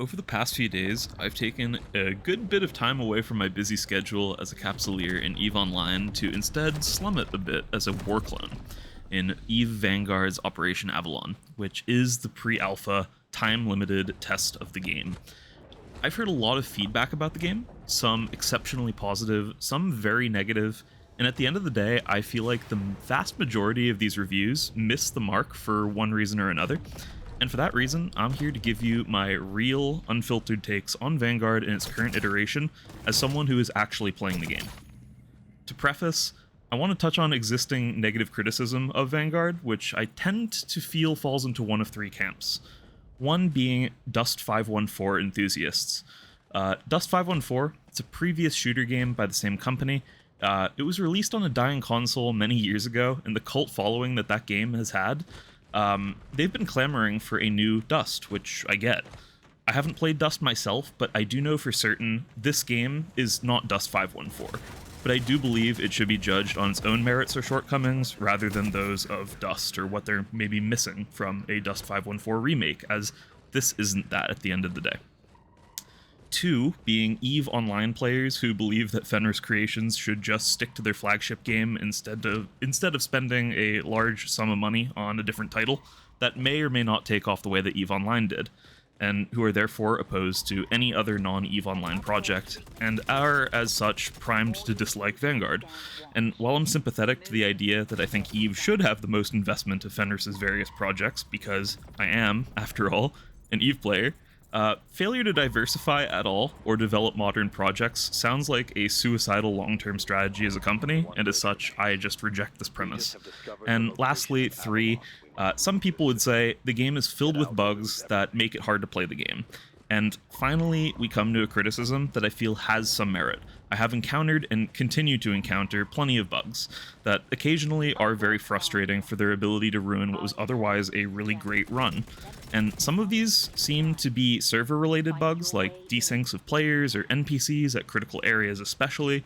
Over the past few days, I've taken a good bit of time away from my busy schedule as a capsuleer in EVE Online to instead slum it a bit as a war clone in EVE Vanguard's Operation Avalon, which is the pre-alpha, time-limited test of the game. I've heard a lot of feedback about the game, some exceptionally positive, some very negative, and at the end of the day, I feel like the vast majority of these reviews miss the mark for one reason or another. And for that reason, I'm here to give you my real, unfiltered takes on Vanguard in its current iteration as someone who is actually playing the game. To preface, I want to touch on existing negative criticism of Vanguard, which I tend to feel falls into one of three camps. One being Dust 514 enthusiasts. Dust 514, it's a previous shooter game by the same company. It was released on a dying console many years ago, and the cult following that game has had, they've been clamoring for a new Dust, which I get. I haven't played Dust myself, but I do know for certain this game is not Dust 514. But I do believe it should be judged on its own merits or shortcomings rather than those of Dust or what they're maybe missing from a Dust 514 remake, as this isn't that at the end of the day. Two being EVE Online players who believe that Fenris Creations should just stick to their flagship game instead of spending a large sum of money on a different title that may or may not take off the way that EVE Online did, and who are therefore opposed to any other non-EVE Online project, and are, as such, primed to dislike Vanguard. And while I'm sympathetic to the idea that I think EVE should have the most investment of Fenris's various projects, because I am, after all, an EVE player, failure to diversify at all or develop modern projects sounds like a suicidal long-term strategy as a company, and as such, I just reject this premise. And lastly, three, some people would say the game is filled with bugs that make it hard to play the game. And finally, we come to a criticism that I feel has some merit. I have encountered and continue to encounter plenty of bugs that occasionally are very frustrating for their ability to ruin what was otherwise a really great run. And some of these seem to be server-related bugs, like desyncs of players or NPCs at critical areas especially.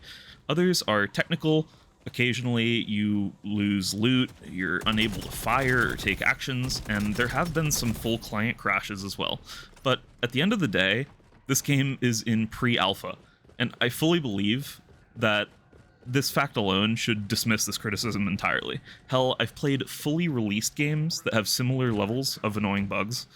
Others are technical. Occasionally you lose loot, you're unable to fire or take actions, and there have been some full client crashes as well. But at the end of the day, this game is in pre-alpha, and I fully believe that this fact alone should dismiss this criticism entirely. Hell, I've played fully released games that have similar levels of annoying bugs.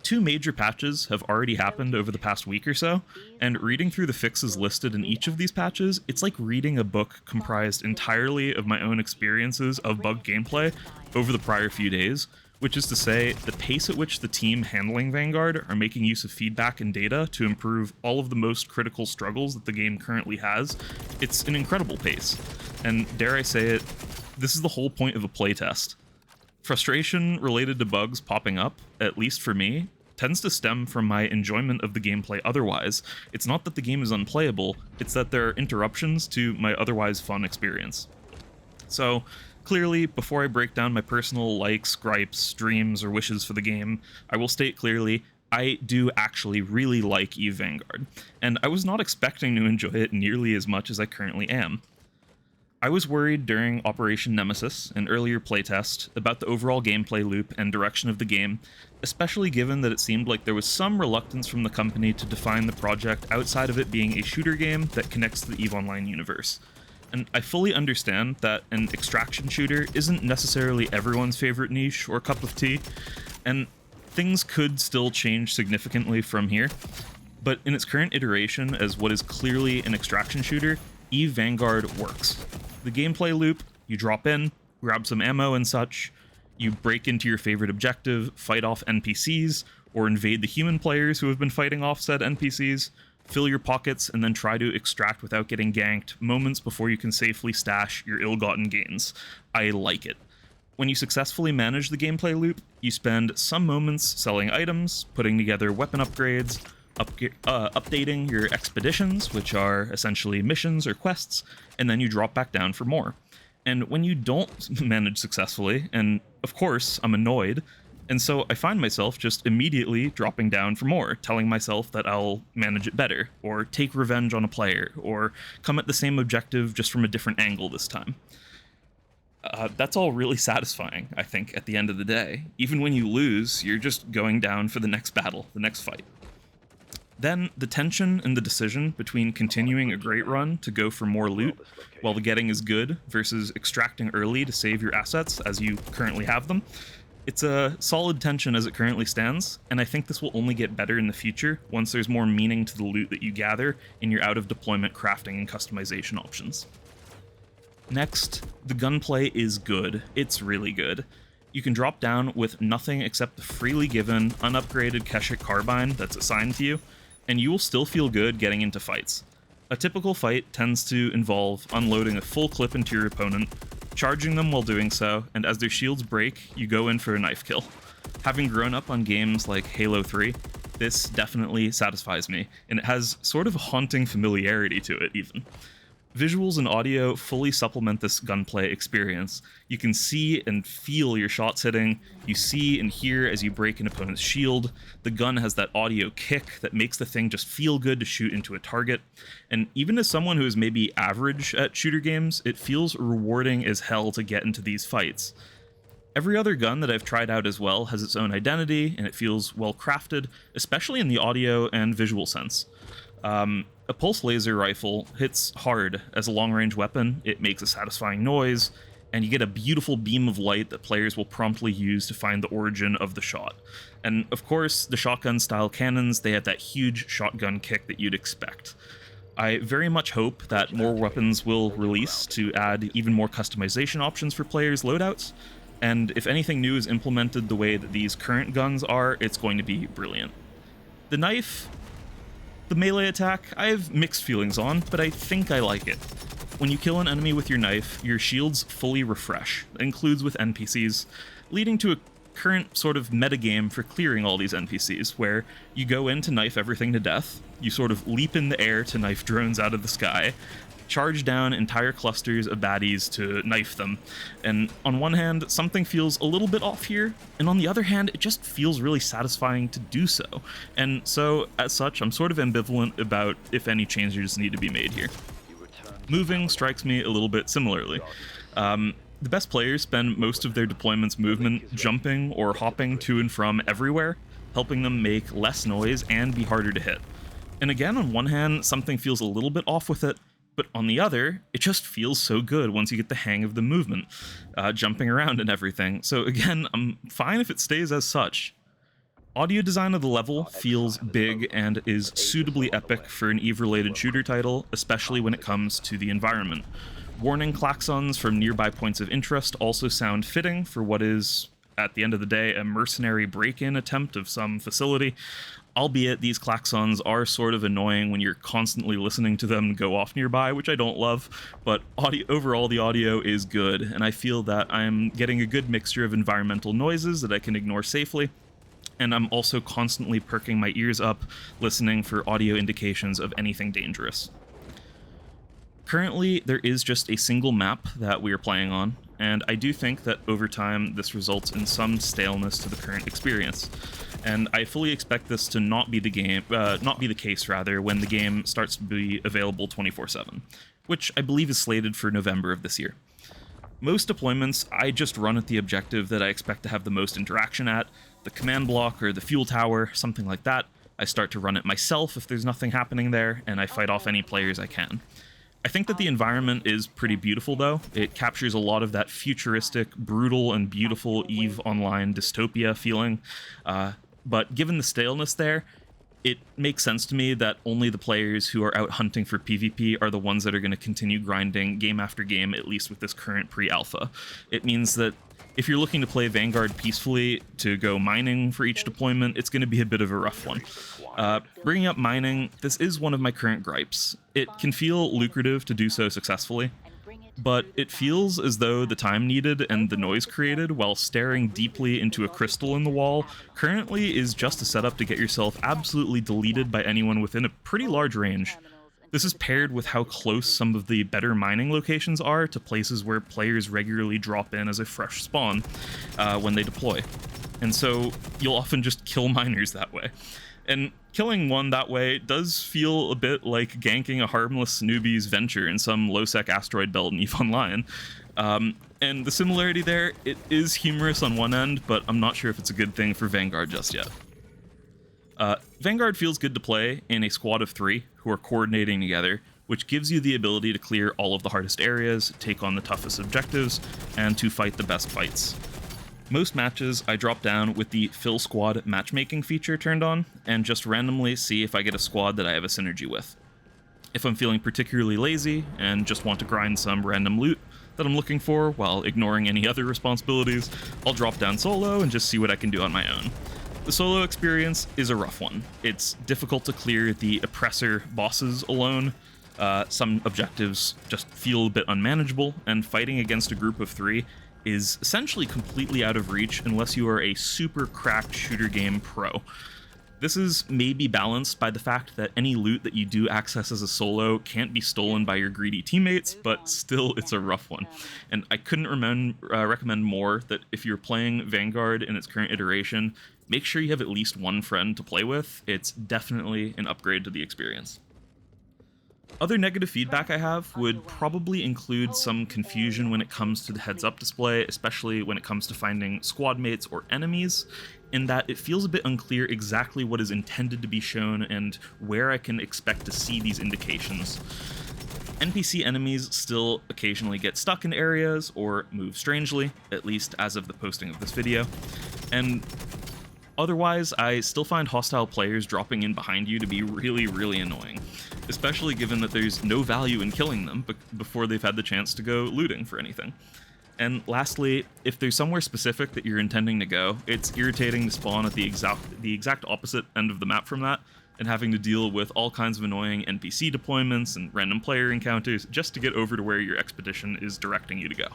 Two major patches have already happened over the past week or so, and reading through the fixes listed in each of these patches, it's like reading a book comprised entirely of my own experiences of bug gameplay over the prior few days, which is to say, the pace at which the team handling Vanguard are making use of feedback and data to improve all of the most critical struggles that the game currently has, it's an incredible pace. And dare I say it, this is the whole point of a playtest. Frustration related to bugs popping up, at least for me, tends to stem from my enjoyment of the gameplay otherwise. It's not that the game is unplayable, it's that there are interruptions to my otherwise fun experience. So, clearly, before I break down my personal likes, gripes, dreams, or wishes for the game, I will state clearly, I do actually really like EVE Vanguard, and I was not expecting to enjoy it nearly as much as I currently am. I was worried during Operation Nemesis, an earlier playtest, about the overall gameplay loop and direction of the game, especially given that it seemed like there was some reluctance from the company to define the project outside of it being a shooter game that connects to the EVE Online universe. And I fully understand that an extraction shooter isn't necessarily everyone's favorite niche or cup of tea, and things could still change significantly from here, but in its current iteration as what is clearly an extraction shooter, EVE Vanguard works. The gameplay loop, you drop in, grab some ammo and such, you break into your favorite objective, fight off NPCs, or invade the human players who have been fighting off said NPCs, fill your pockets, and then try to extract without getting ganked moments before you can safely stash your ill-gotten gains. I like it. When you successfully manage the gameplay loop, you spend some moments selling items, putting together weapon upgrades, updating your expeditions, which are essentially missions or quests, and then you drop back down for more. And when you don't manage successfully, and of course I'm annoyed, and so I find myself just immediately dropping down for more, telling myself that I'll manage it better, or take revenge on a player, or come at the same objective just from a different angle this time. That's all really satisfying, I think, at the end of the day. Even when you lose, you're just going down for the next battle, the next fight. Then the tension and the decision between continuing a great run to go for more loot while the getting is good versus extracting early to save your assets as you currently have them. It's a solid tension as it currently stands, and I think this will only get better in the future once there's more meaning to the loot that you gather in your out-of-deployment crafting and customization options. Next, the gunplay is good. It's really good. You can drop down with nothing except the freely given, unupgraded Keshik carbine that's assigned to you, and you will still feel good getting into fights. A typical fight tends to involve unloading a full clip into your opponent, charging them while doing so, and as their shields break, you go in for a knife kill. Having grown up on games like Halo 3, this definitely satisfies me, and it has sort of a haunting familiarity to it even. Visuals and audio fully supplement this gunplay experience. You can see and feel your shots hitting, you see and hear as you break an opponent's shield, the gun has that audio kick that makes the thing just feel good to shoot into a target, and even as someone who is maybe average at shooter games, it feels rewarding as hell to get into these fights. Every other gun that I've tried out as well has its own identity, and it feels well crafted, especially in the audio and visual sense. A pulse laser rifle hits hard as a long-range weapon, it makes a satisfying noise, and you get a beautiful beam of light that players will promptly use to find the origin of the shot. And of course, the shotgun-style cannons, they have that huge shotgun kick that you'd expect. I very much hope that more weapons will release to add even more customization options for players' loadouts, and if anything new is implemented the way that these current guns are, it's going to be brilliant. The knife, the melee attack, I have mixed feelings on, but I think I like it. When you kill an enemy with your knife, your shields fully refresh. That includes with NPCs, leading to a current sort of metagame for clearing all these NPCs, where you go in to knife everything to death, you sort of leap in the air to knife drones out of the sky, charge down entire clusters of baddies to knife them. And on one hand, something feels a little bit off here, and on the other hand, it just feels really satisfying to do so. And so, as such, I'm sort of ambivalent about if any changes need to be made here. Moving strikes me a little bit similarly. The best players spend most of their deployment's movement jumping or hopping to and from everywhere, helping them make less noise and be harder to hit. And again, on one hand, something feels a little bit off with it, but on the other, it just feels so good once you get the hang of the movement, jumping around and everything. So again, I'm fine if it stays as such. Audio design of the level feels big and is suitably epic for an EVE-related shooter title, especially when it comes to the environment. Warning klaxons from nearby points of interest also sound fitting for what is, at the end of the day, a mercenary break-in attempt of some facility. Albeit these klaxons are sort of annoying when you're constantly listening to them go off nearby, which I don't love, but overall the audio is good, and I feel that I'm getting a good mixture of environmental noises that I can ignore safely, and I'm also constantly perking my ears up, listening for audio indications of anything dangerous. Currently, there is just a single map that we are playing on, and I do think that over time this results in some staleness to the current experience. And I fully expect this to not be the case when the game starts to be available 24/7, which I believe is slated for November of this year. Most deployments, I just run at the objective that I expect to have the most interaction at, the command block or the fuel tower, something like that. I start to run it myself if there's nothing happening there, and I fight off any players I can. I think that the environment is pretty beautiful, though. It captures a lot of that futuristic, brutal, and beautiful EVE Online dystopia feeling. But given the staleness there, it makes sense to me that only the players who are out hunting for PvP are the ones that are going to continue grinding game after game, at least with this current pre-alpha. It means that if you're looking to play Vanguard peacefully to go mining for each deployment, it's going to be a bit of a rough one. Bringing up mining, this is one of my current gripes. It can feel lucrative to do so successfully, but it feels as though the time needed and the noise created while staring deeply into a crystal in the wall currently is just a setup to get yourself absolutely deleted by anyone within a pretty large range. This is paired with how close some of the better mining locations are to places where players regularly drop in as a fresh spawn when they deploy. And so you'll often just kill miners that way. And killing one that way does feel a bit like ganking a harmless newbie's venture in some low-sec asteroid belt in EVE Online. And the similarity there, it is humorous on one end, but I'm not sure if it's a good thing for Vanguard just yet. Vanguard feels good to play in a squad of 3 who are coordinating together, which gives you the ability to clear all of the hardest areas, take on the toughest objectives, and to fight the best fights. Most matches, I drop down with the Fill Squad matchmaking feature turned on, and just randomly see if I get a squad that I have a synergy with. If I'm feeling particularly lazy and just want to grind some random loot that I'm looking for while ignoring any other responsibilities, I'll drop down solo and just see what I can do on my own. The solo experience is a rough one. It's difficult to clear the oppressor bosses alone. Some objectives just feel a bit unmanageable, and fighting against a group of 3 is essentially completely out of reach unless you are a super cracked shooter game pro. This is maybe balanced by the fact that any loot that you do access as a solo can't be stolen by your greedy teammates, but still it's a rough one. And I couldn't recommend more that if you're playing Vanguard in its current iteration, make sure you have at least one friend to play with. It's definitely an upgrade to the experience. Other negative feedback I have would probably include some confusion when it comes to the heads-up display, especially when it comes to finding squad mates or enemies, in that it feels a bit unclear exactly what is intended to be shown and where I can expect to see these indications. NPC enemies still occasionally get stuck in areas or move strangely, at least as of the posting of this video, and otherwise, I still find hostile players dropping in behind you to be really, really annoying, especially given that there's no value in killing them before they've had the chance to go looting for anything. And lastly, if there's somewhere specific that you're intending to go, it's irritating to spawn at the exact opposite end of the map from that, and having to deal with all kinds of annoying NPC deployments and random player encounters just to get over to where your expedition is directing you to go.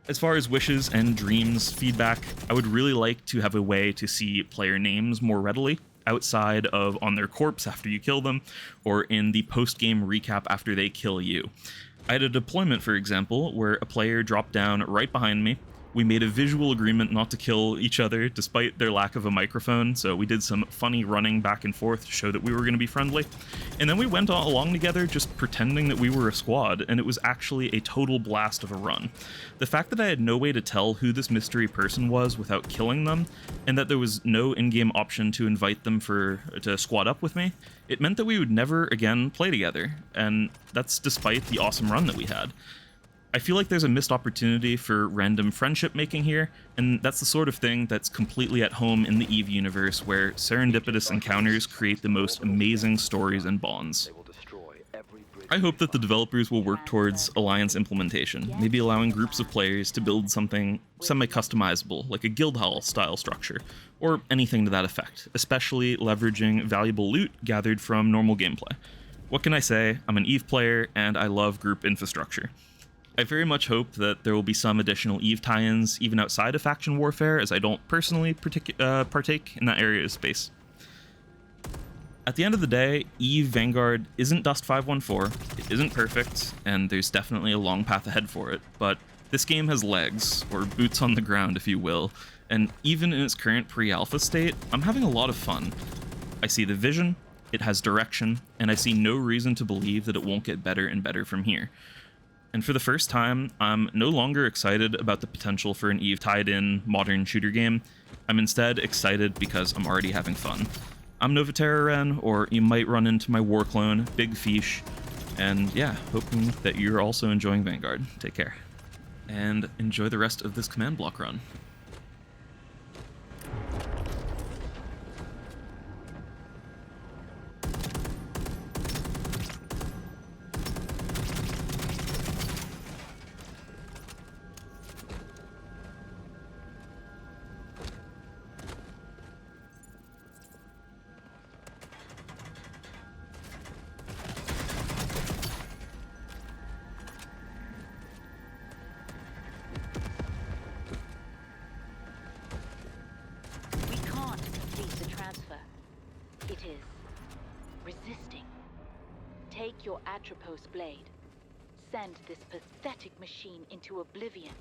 As far as wishes and dreams feedback, I would really like to have a way to see player names more readily, outside of on their corpse after you kill them, or in the post-game recap after they kill you. I had a deployment, for example, where a player dropped down right behind me. We made a visual agreement not to kill each other despite their lack of a microphone, so we did some funny running back and forth to show that we were going to be friendly. And then we went along together just pretending that we were a squad, and it was actually a total blast of a run. The fact that I had no way to tell who this mystery person was without killing them, and that there was no in-game option to invite them to squad up with me, it meant that we would never again play together, and that's despite the awesome run that we had. I feel like there's a missed opportunity for random friendship making here, and that's the sort of thing that's completely at home in the EVE universe, where serendipitous encounters create the most amazing stories and bonds. I hope that the developers will work towards Alliance implementation, maybe allowing groups of players to build something semi-customizable, like a guild hall style structure, or anything to that effect, especially leveraging valuable loot gathered from normal gameplay. What can I say? I'm an EVE player, and I love group infrastructure. I very much hope that there will be some additional EVE tie-ins even outside of faction warfare, as I don't personally partake in that area of space. At the end of the day, EVE Vanguard isn't Dust 514, it isn't perfect, and there's definitely a long path ahead for it, but this game has legs, or boots on the ground if you will, and even in its current pre-alpha state, I'm having a lot of fun. I see the vision, it has direction, and I see no reason to believe that it won't get better and better from here. And for the first time, I'm no longer excited about the potential for an EVE tied-in modern shooter game. I'm instead excited because I'm already having fun. I'm Nova Terra-Ren, or you might run into my war clone, Big Fish, and yeah, hoping that you're also enjoying Vanguard. Take care. And enjoy the rest of this command block run. It is resisting. Take your Atropos blade. Send this pathetic machine into oblivion.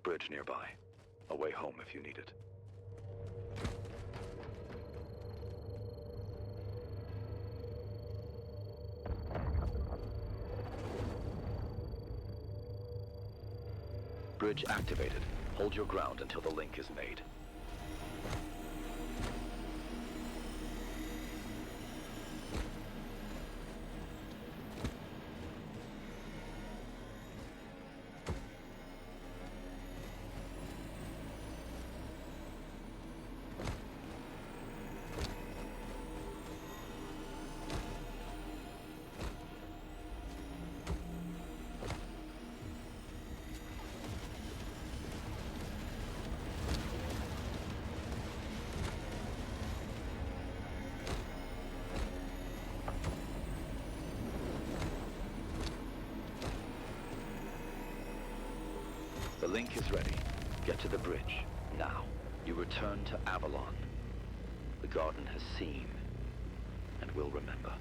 bridge nearby. A way home if you need it. Bridge activated. Hold your ground until the link is made. The link is ready. Get to the bridge, now. You return to Avalon. The Garden has seen, and will remember.